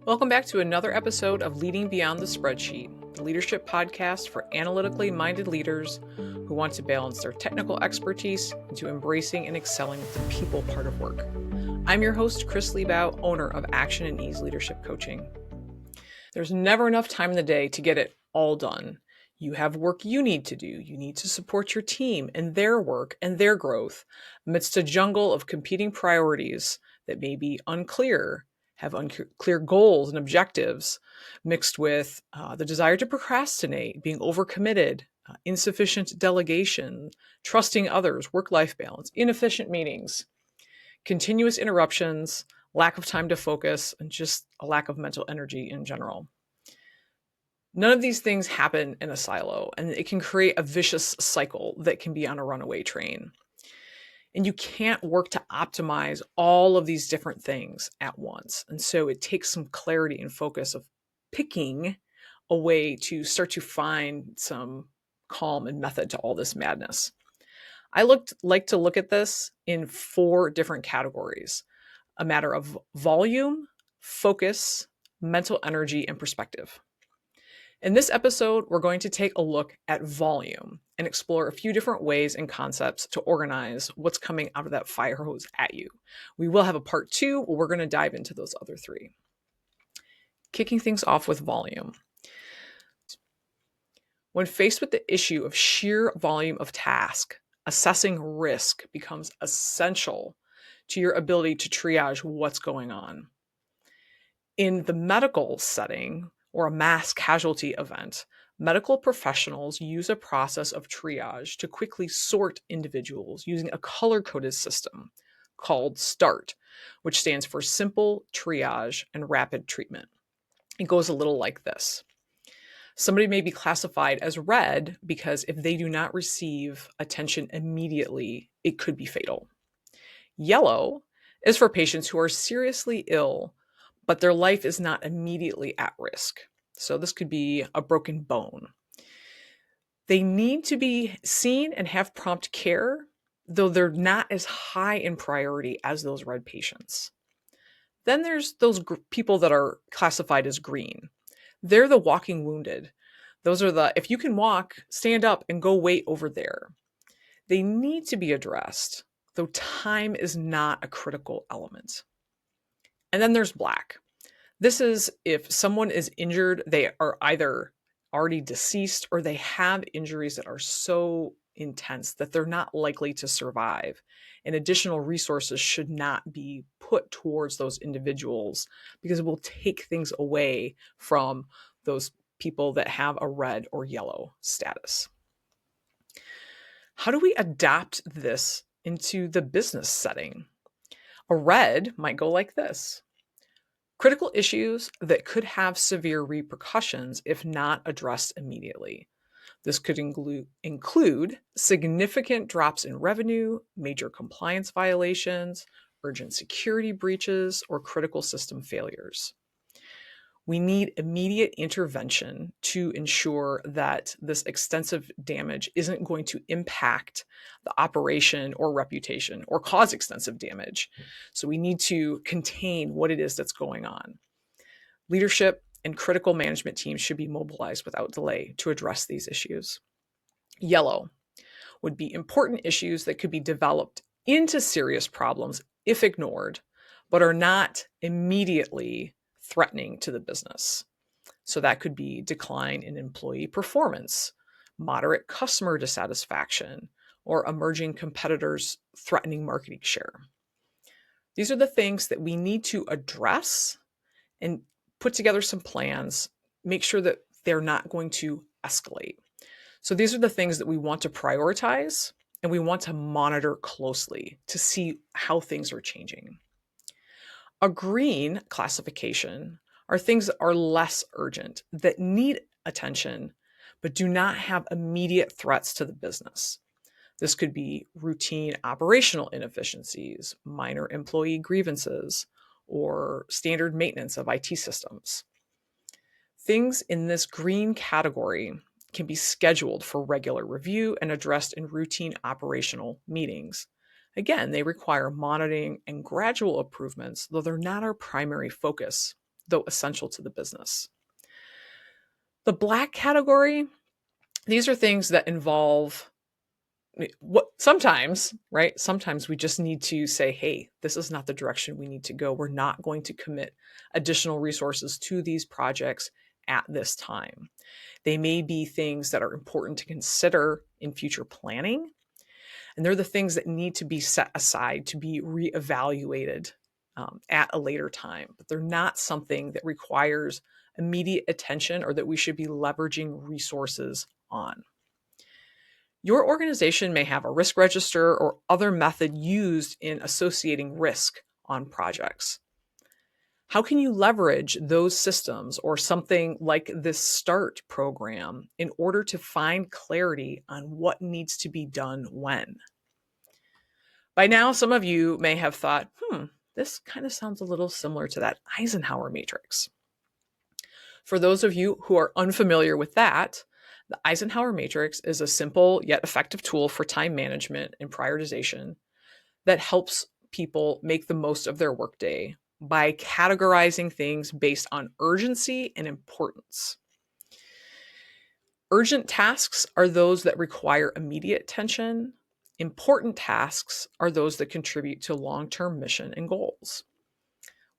Welcome back to another episode of Leading Beyond the Spreadsheet, the leadership podcast for analytically minded leaders who want to balance their technical expertise into embracing and excelling with the people part of work. I'm your host, Kris Liebau, owner of Action and Ease Leadership Coaching. There's never enough time in the day to get it all done. You have work you need to do. You need to support your team and their work and their growth amidst a jungle of competing priorities that may be unclear, have unclear goals and objectives, mixed with the desire to procrastinate, being overcommitted, insufficient delegation, trusting others, work-life balance, inefficient meetings, continuous interruptions, lack of time to focus, and just a lack of mental energy in general. None of these things happen in a silo, and it can create a vicious cycle that can be on a runaway train. And you can't work to optimize all of these different things at once. And so it takes some clarity and focus of picking a way to start to find some calm and method to all this madness. I like to look at this in 4 different categories: a matter of volume, focus, mental energy, and perspective. In this episode, we're going to take a look at volume and explore a few different ways and concepts to organize what's coming out of that fire hose at you. We will have a part 2 where we're going to dive into those other 3. Kicking things off with volume. When faced with the issue of sheer volume of task, assessing risk becomes essential to your ability to triage what's going on. In the medical setting, or a mass casualty event, medical professionals use a process of triage to quickly sort individuals using a color-coded system called START, which stands for Simple Triage and Rapid Treatment. It goes a little like this. Somebody may be classified as red because if they do not receive attention immediately, it could be fatal. Yellow is for patients who are seriously ill, but their life is not immediately at risk. So this could be a broken bone. They need to be seen and have prompt care, though they're not as high in priority as those red patients. Then there's those people that are classified as green. They're the walking wounded. Those are the, if you can walk, stand up and go wait over there. They need to be addressed, though time is not a critical element. And then there's black. This is if someone is injured, they are either already deceased or they have injuries that are so intense that they're not likely to survive. And additional resources should not be put towards those individuals because it will take things away from those people that have a red or yellow status. How do we adapt this into the business setting? A red might go like this. Critical issues that could have severe repercussions if not addressed immediately. This could include significant drops in revenue, major compliance violations, urgent security breaches, or critical system failures. We need immediate intervention to ensure that this extensive damage isn't going to impact the operation or reputation or cause extensive damage. So we need to contain what it is that's going on. Leadership and critical management teams should be mobilized without delay to address these issues. Yellow would be important issues that could be developed into serious problems if ignored, but are not immediately threatening to the business. So that could be decline in employee performance, moderate customer dissatisfaction, or emerging competitors threatening market share. These are the things that we need to address and put together some plans, make sure that they're not going to escalate. So these are the things that we want to prioritize and we want to monitor closely to see how things are changing. A green classification are things that are less urgent, that need attention, but do not have immediate threats to the business. This could be routine operational inefficiencies, minor employee grievances, or standard maintenance of IT systems. Things in this green category can be scheduled for regular review and addressed in routine operational meetings. Again, they require monitoring and gradual improvements, though they're not our primary focus though essential to the business. The black category, these are things that involve what sometimes, right? Sometimes we just need to say, hey, this is not the direction we need to go. We're not going to commit additional resources to these projects at this time. They may be things that are important to consider in future planning, and they're the things that need to be set aside to be reevaluated at a later time. But they're not something that requires immediate attention or that we should be leveraging resources on. Your organization may have a risk register or other method used in associating risk on projects. How can you leverage those systems or something like this START program in order to find clarity on what needs to be done when? By now, some of you may have thought, this kind of sounds a little similar to that Eisenhower Matrix. For those of you who are unfamiliar with that, the Eisenhower Matrix is a simple yet effective tool for time management and prioritization that helps people make the most of their workday by categorizing things based on urgency and importance. Urgent tasks are those that require immediate attention. Important tasks are those that contribute to long-term mission and goals.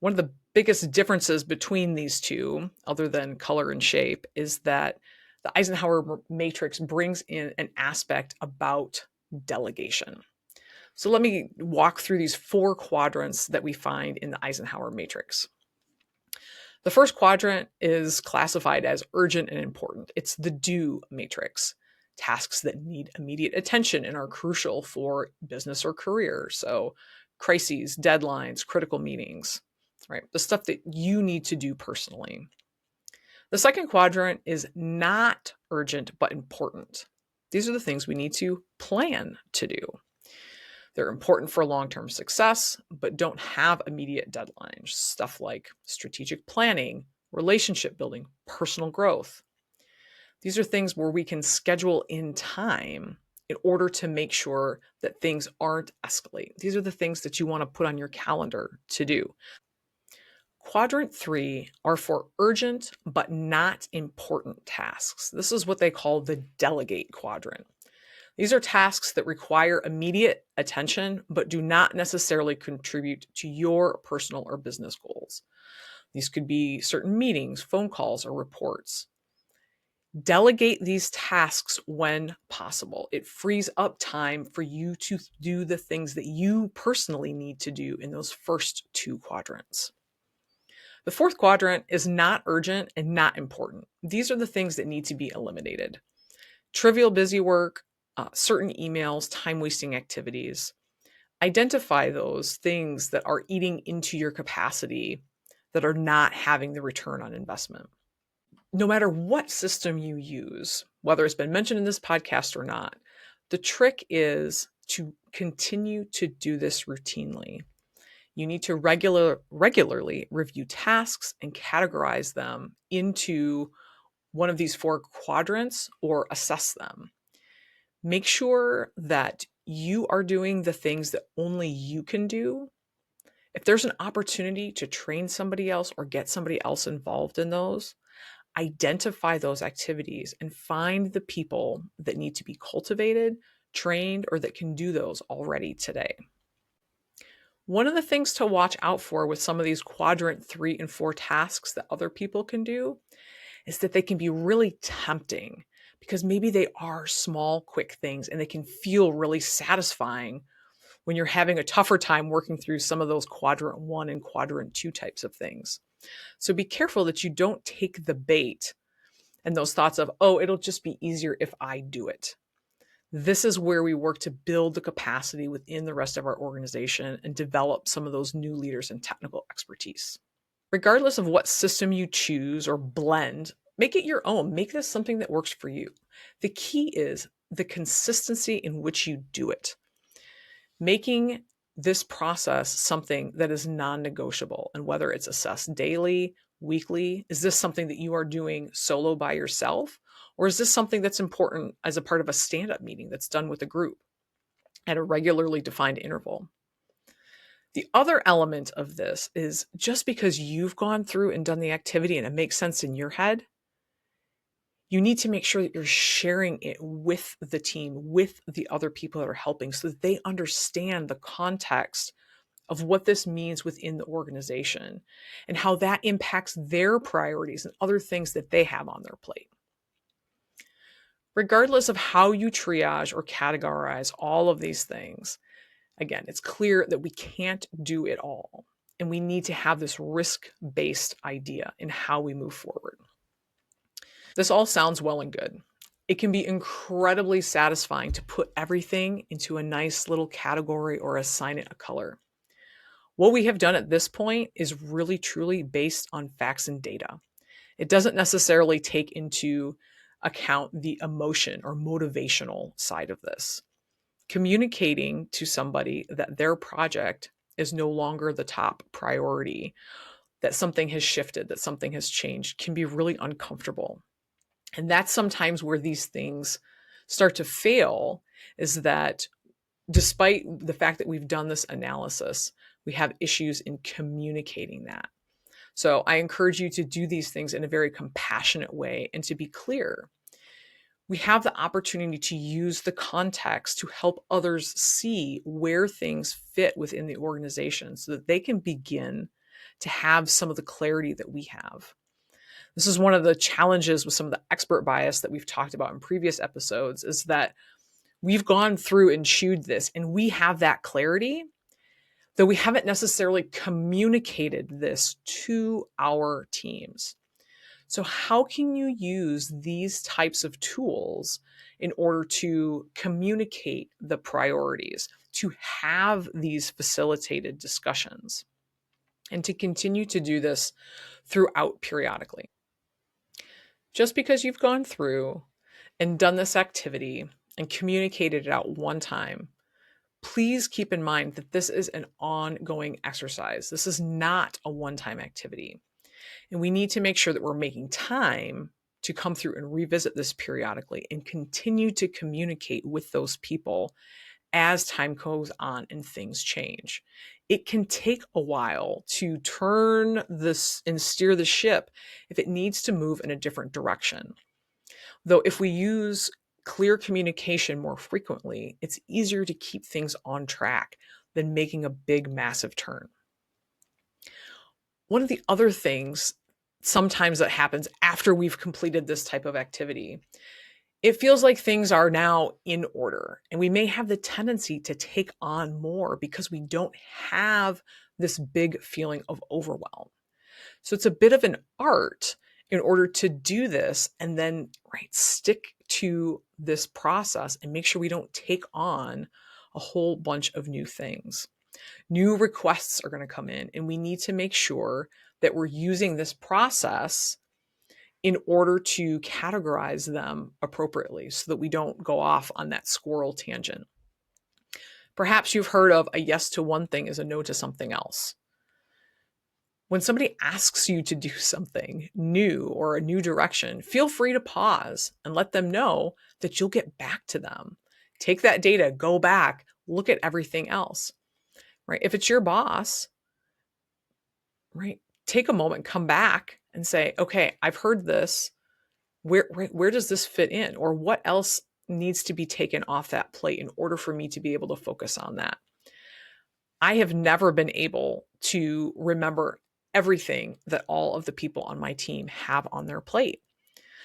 One of the biggest differences between these two, other than color and shape, is that the Eisenhower Matrix brings in an aspect about delegation. So let me walk through these 4 quadrants that we find in the Eisenhower Matrix. The first quadrant is classified as urgent and important. It's the do matrix. Tasks that need immediate attention and are crucial for business or career. So crises, deadlines, critical meetings, right? The stuff that you need to do personally. The second quadrant is not urgent but important. These are the things we need to plan to do. They're important for long-term success, but don't have immediate deadlines. Stuff like strategic planning, relationship building, personal growth. These are things where we can schedule in time in order to make sure that things aren't escalating. These are the things that you want to put on your calendar to do. Quadrant 3 are for urgent but not important tasks. This is what they call the delegate quadrant. These are tasks that require immediate attention, but do not necessarily contribute to your personal or business goals. These could be certain meetings, phone calls, or reports. Delegate these tasks when possible. It frees up time for you to do the things that you personally need to do in those first 2 quadrants. The fourth quadrant is not urgent and not important. These are the things that need to be eliminated. Trivial busy work, certain emails, time-wasting activities. Identify those things that are eating into your capacity that are not having the return on investment. No matter what system you use, whether it's been mentioned in this podcast or not, the trick is to continue to do this routinely. You need to regularly review tasks and categorize them into one of these 4 quadrants or assess them. Make sure that you are doing the things that only you can do. If there's an opportunity to train somebody else or get somebody else involved in those, identify those activities and find the people that need to be cultivated, trained, or that can do those already today. One of the things to watch out for with some of these quadrant 3 and 4 tasks that other people can do is that they can be really tempting because maybe they are small, quick things and they can feel really satisfying when you're having a tougher time working through some of those quadrant 1 and quadrant 2 types of things. So be careful that you don't take the bait and those thoughts of, oh, it'll just be easier if I do it. This is where we work to build the capacity within the rest of our organization and develop some of those new leaders and technical expertise. Regardless of what system you choose or blend, make it your own. Make this something that works for you. The key is the consistency in which you do it. Making this process something that is non-negotiable, and whether it's assessed daily, weekly, is this something that you are doing solo by yourself? Or is this something that's important as a part of a stand-up meeting that's done with a group at a regularly defined interval? The other element of this is just because you've gone through and done the activity and it makes sense in your head, you need to make sure that you're sharing it with the team, with the other people that are helping, so that they understand the context of what this means within the organization and how that impacts their priorities and other things that they have on their plate. Regardless of how you triage or categorize all of these things, again, it's clear that we can't do it all. And we need to have this risk-based idea in how we move forward. This all sounds well and good. It can be incredibly satisfying to put everything into a nice little category or assign it a color. What we have done at this point is really truly based on facts and data. It doesn't necessarily take into account the emotion or motivational side of this. Communicating to somebody that their project is no longer the top priority, that something has shifted, that something has changed, can be really uncomfortable. And that's sometimes where these things start to fail, is that despite the fact that we've done this analysis, we have issues in communicating that. So I encourage you to do these things in a very compassionate way and to be clear. We have the opportunity to use the context to help others see where things fit within the organization so that they can begin to have some of the clarity that we have. This is one of the challenges with some of the expert bias that we've talked about in previous episodes, is that we've gone through and chewed this and we have that clarity, though we haven't necessarily communicated this to our teams. So how can you use these types of tools in order to communicate the priorities, to have these facilitated discussions, and to continue to do this throughout periodically? Just because you've gone through and done this activity and communicated it out one time, please keep in mind that this is an ongoing exercise. This is not a one-time activity. And we need to make sure that we're making time to come through and revisit this periodically and continue to communicate with those people as time goes on and things change. It can take a while to turn this and steer the ship if it needs to move in a different direction. Though if we use clear communication more frequently, it's easier to keep things on track than making a big, massive turn. One of the other things sometimes that happens after we've completed this type of activity, it feels like things are now in order, and we may have the tendency to take on more because we don't have this big feeling of overwhelm. So it's a bit of an art in order to do this and then stick to this process and make sure we don't take on a whole bunch of new things. New requests are going to come in, and we need to make sure that we're using this process in order to categorize them appropriately so that we don't go off on that squirrel tangent. Perhaps you've heard of a yes to one thing is a no to something else. When somebody asks you to do something new or a new direction, feel free to pause and let them know that you'll get back to them. Take that data, go back, look at everything else. If it's your boss, take a moment, come back and say, okay, I've heard this. Where does this fit in? Or what else needs to be taken off that plate in order for me to be able to focus on that? I have never been able to remember everything that all of the people on my team have on their plate.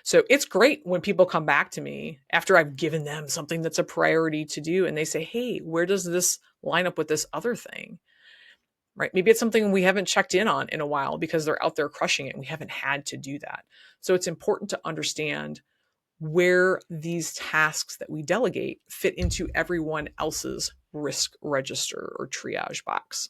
So it's great when people come back to me after I've given them something that's a priority to do, and they say, hey, where does this line up with this other thing? Maybe it's something we haven't checked in on in a while because they're out there crushing it and we haven't had to do that. So it's important to understand where these tasks that we delegate fit into everyone else's risk register or triage box.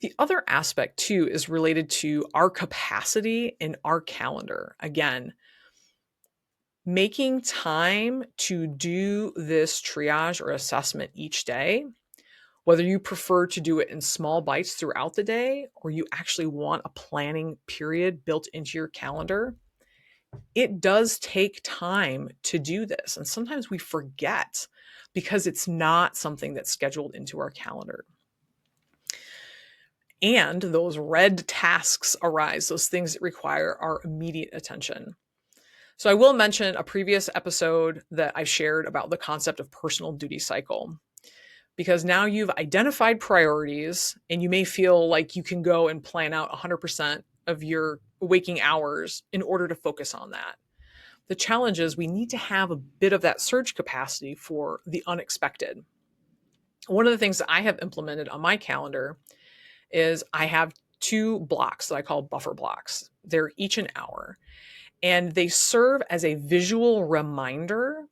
The other aspect too is related to our capacity and our calendar. Again, making time to do this triage or assessment each day, whether you prefer to do it in small bites throughout the day or you actually want a planning period built into your calendar, it does take time to do this. And sometimes we forget because it's not something that's scheduled into our calendar. And those red tasks arise, those things that require our immediate attention. So I will mention a previous episode that I've shared about the concept of personal duty cycle, because now you've identified priorities and you may feel like you can go and plan out 100% of your waking hours in order to focus on that. The challenge is we need to have a bit of that surge capacity for the unexpected. One of the things that I have implemented on my calendar is I have 2 blocks that I call buffer blocks. They're each an hour, and they serve as a visual reminder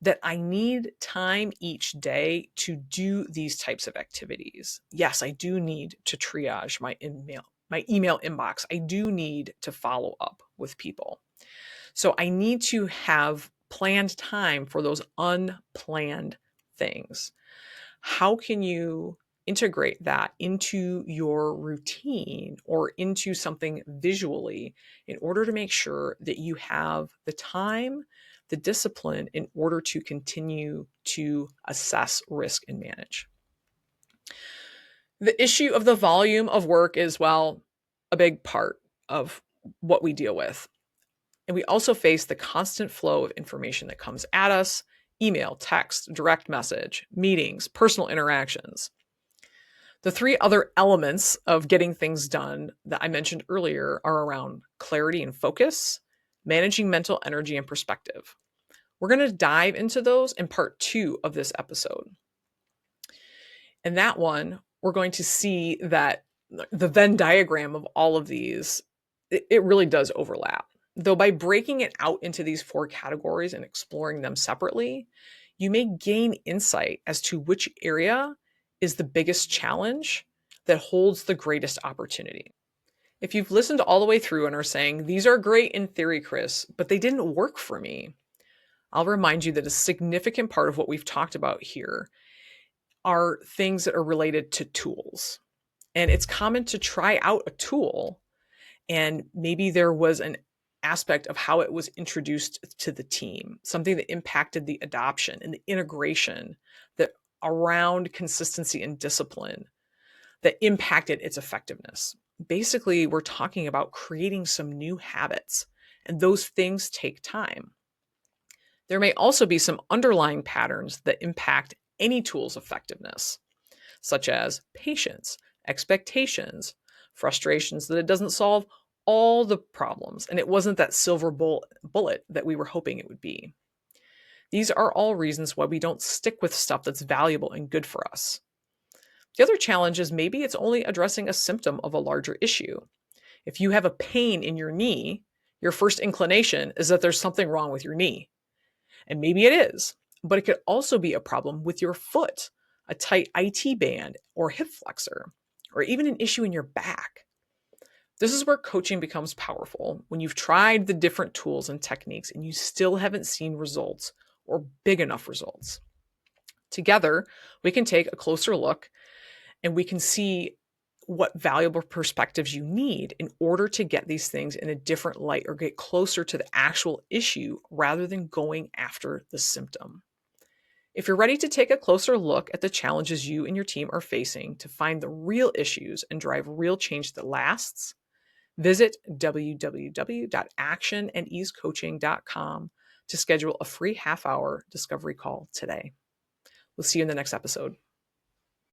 that I need time each day to do these types of activities. Yes, I do need to triage my email inbox. I do need to follow up with people. So I need to have planned time for those unplanned things. How can you integrate that into your routine or into something visually in order to make sure that you have the time, the discipline in order to continue to assess risk and manage? The issue of the volume of work is, well, a big part of what we deal with. And we also face the constant flow of information that comes at us: email, text, direct message, meetings, personal interactions. The 3 other elements of getting things done that I mentioned earlier are around clarity and focus, managing mental energy and perspective. We're going to dive into those in part 2 of this episode. In that one, we're going to see that the Venn diagram of all of these, it really does overlap. Though by breaking it out into these 4 categories and exploring them separately, you may gain insight as to which area is the biggest challenge that holds the greatest opportunity. If you've listened all the way through and are saying, these are great in theory, Kris, but they didn't work for me, I'll remind you that a significant part of what we've talked about here are things that are related to tools. And it's common to try out a tool, and maybe there was an aspect of how it was introduced to the team, something that impacted the adoption and the integration that around consistency and discipline that impacted its effectiveness. Basically, we're talking about creating some new habits, and those things take time. There may also be some underlying patterns that impact any tool's effectiveness, such as patience, expectations, frustrations that it doesn't solve all the problems, and it wasn't that silver bullet that we were hoping it would be. These are all reasons why we don't stick with stuff that's valuable and good for us. The other challenge is maybe it's only addressing a symptom of a larger issue. If you have a pain in your knee, your first inclination is that there's something wrong with your knee. And maybe it is, but it could also be a problem with your foot, a tight IT band or hip flexor, or even an issue in your back. This is where coaching becomes powerful, when you've tried the different tools and techniques and you still haven't seen results or big enough results. Together, we can take a closer look and we can see what valuable perspectives you need in order to get these things in a different light or get closer to the actual issue rather than going after the symptom. If you're ready to take a closer look at the challenges you and your team are facing to find the real issues and drive real change that lasts, visit www.actionandeasecoaching.com to schedule a free half-hour discovery call today. We'll see you in the next episode.